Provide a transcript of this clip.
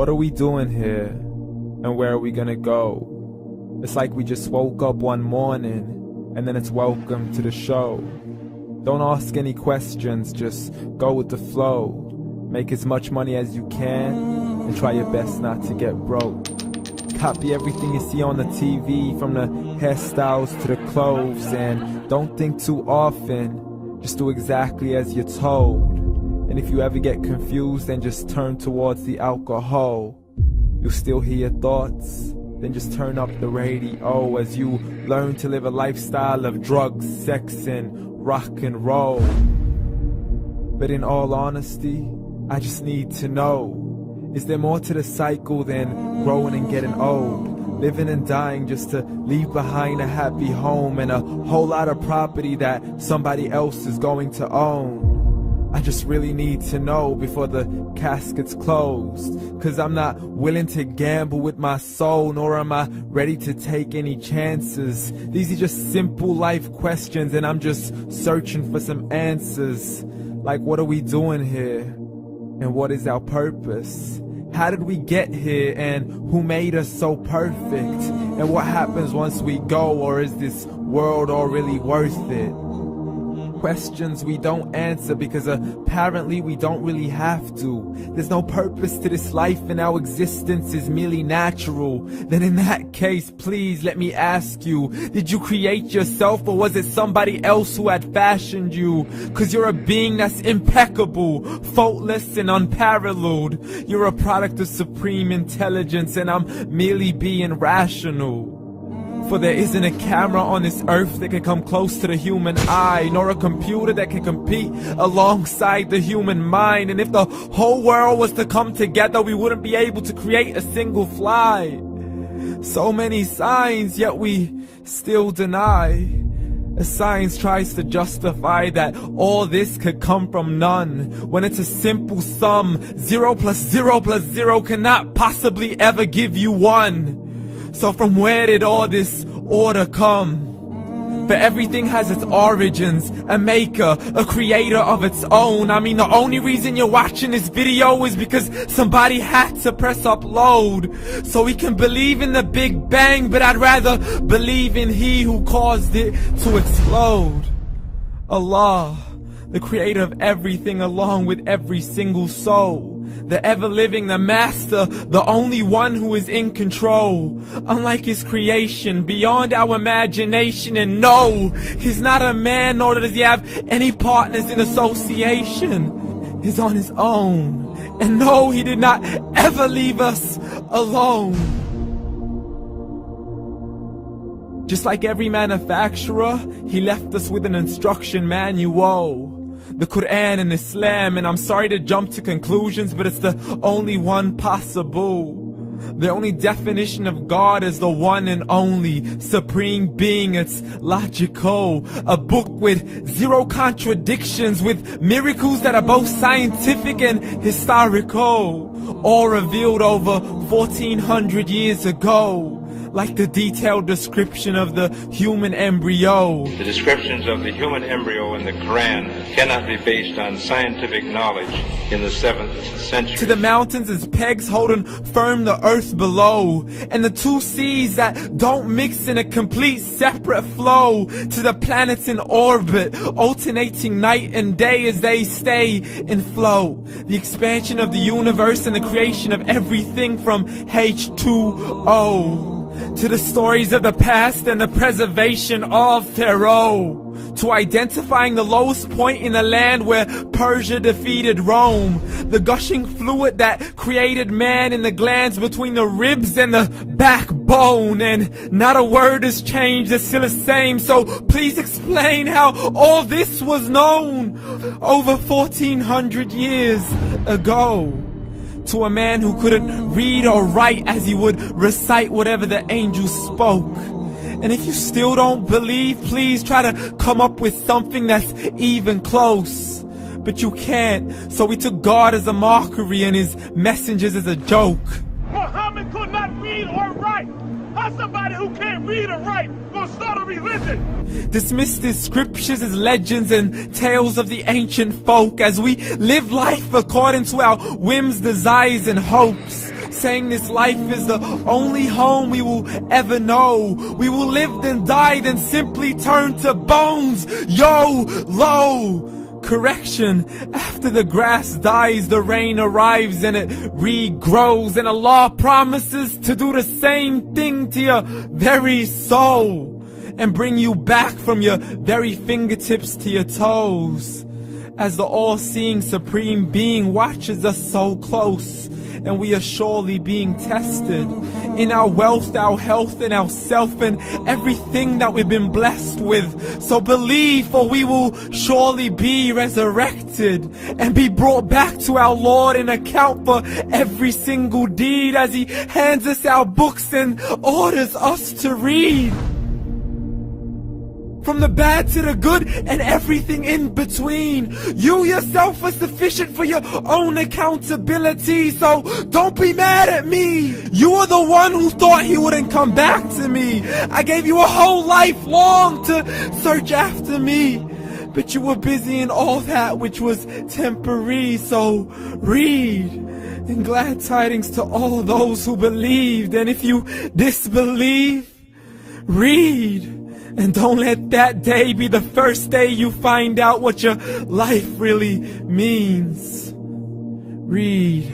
What are we doing here? And where are we gonna go? It's like we just woke up one morning and then it's welcome to the show. Don't ask any questions, just go with the flow. Make as much money as you can and try your best not to get broke. Copy everything you see on the TV, from the hairstyles to the clothes, and don't think too often, just do exactly as you're told. And if you ever get confused, then just turn towards the alcohol. You'll still hear your thoughts, then just turn up the radio as you learn to live a lifestyle of drugs, sex, and rock and roll. But in all honesty, I just need to know, is there more to the cycle than growing and getting old? Living and dying just to leave behind a happy home and a whole lot of property that somebody else is going to own. I just really need to know before the casket's closed, 'cause I'm not willing to gamble with my soul, nor am I ready to take any chances. These are just simple life questions and I'm just searching for some answers. Like, what are we doing here? And what is our purpose? How did we get here, and who made us so perfect? And what happens once we go, or is this world all really worth it? Questions we don't answer because apparently we don't really have to. There's no purpose to this life and our existence is merely natural. Then in that case, please let me ask you, did you create yourself, or was it somebody else who had fashioned you? 'Cause you're a being that's impeccable, faultless and unparalleled. You're a product of supreme intelligence and I'm merely being rational. For there isn't a camera on this earth that can come close to the human eye, nor a computer that can compete alongside the human mind. And if the whole world was to come together, we wouldn't be able to create a single fly. So many signs, yet we still deny. As science tries to justify that all this could come from none, when it's a simple sum. 0 plus 0 plus 0 cannot possibly ever give you 1. So from where did all this order come? For everything has its origins, a maker, a creator of its own. I mean, the only reason you're watching this video is because somebody had to press upload. So we can believe in the Big Bang, but I'd rather believe in He who caused it to explode. Allah, the creator of everything along with every single soul. The ever-living, the master, the only one who is in control. Unlike his creation, beyond our imagination. And no, he's not a man, nor does he have any partners in association. He's on his own. And no, he did not ever leave us alone. Just like every manufacturer, he left us with an instruction manual. The Quran and Islam, and I'm sorry to jump to conclusions, but it's the only one possible. The only definition of God is the one and only supreme being. It's logical, a book with 0 contradictions, with miracles that are both scientific and historical, all revealed over 1400 years ago. Like the detailed description of the human embryo. The descriptions of the human embryo in the Quran cannot be based on scientific knowledge in the 7th century. To the mountains as pegs holding firm the earth below, and the 2 seas that don't mix in a complete separate flow. To the planets in orbit, alternating night and day as they stay in flow. The expansion of the universe and the creation of everything from H2O. To the stories of the past and the preservation of Pharaoh. To identifying the lowest point in the land where Persia defeated Rome. The gushing fluid that created man in the glands between the ribs and the backbone. And not a word has changed, it's still the same. So please explain how all this was known over 1400 years ago. To a man who couldn't read or write, as he would recite whatever the angels spoke. And if you still don't believe, please try to come up with something that's even close. But you can't, so we took God as a mockery and his messengers as a joke. Muhammad could not read or write. How's somebody who can't read or write gonna start a religion? Dismiss the scriptures as legends and tales of the ancient folk, as we live life according to our whims, desires, and hopes. saying this life is the only home we will ever know. We will live then die, then simply turn to bones. YOLO! Correction, after the grass dies, the rain arrives and it regrows, and Allah promises to do the same thing to your very soul and bring you back from your very fingertips to your toes, as the all-seeing supreme being watches us so close, and we are surely being tested in our wealth, our health, and our self, and everything that we've been blessed with. So believe, for we will surely be resurrected and be brought back to our Lord and account for every single deed, as He hands us our books and orders us to read. From the bad to the good and everything in between. You yourself are sufficient for your own accountability, so don't be mad at me. You are the one who thought He wouldn't come back to me. I gave you a whole life long to search after me, but you were busy in all that which was temporary. So read, and glad tidings to all those who believed. And if you disbelieve, read. And don't let that day be the first day you find out what your life really means. Read.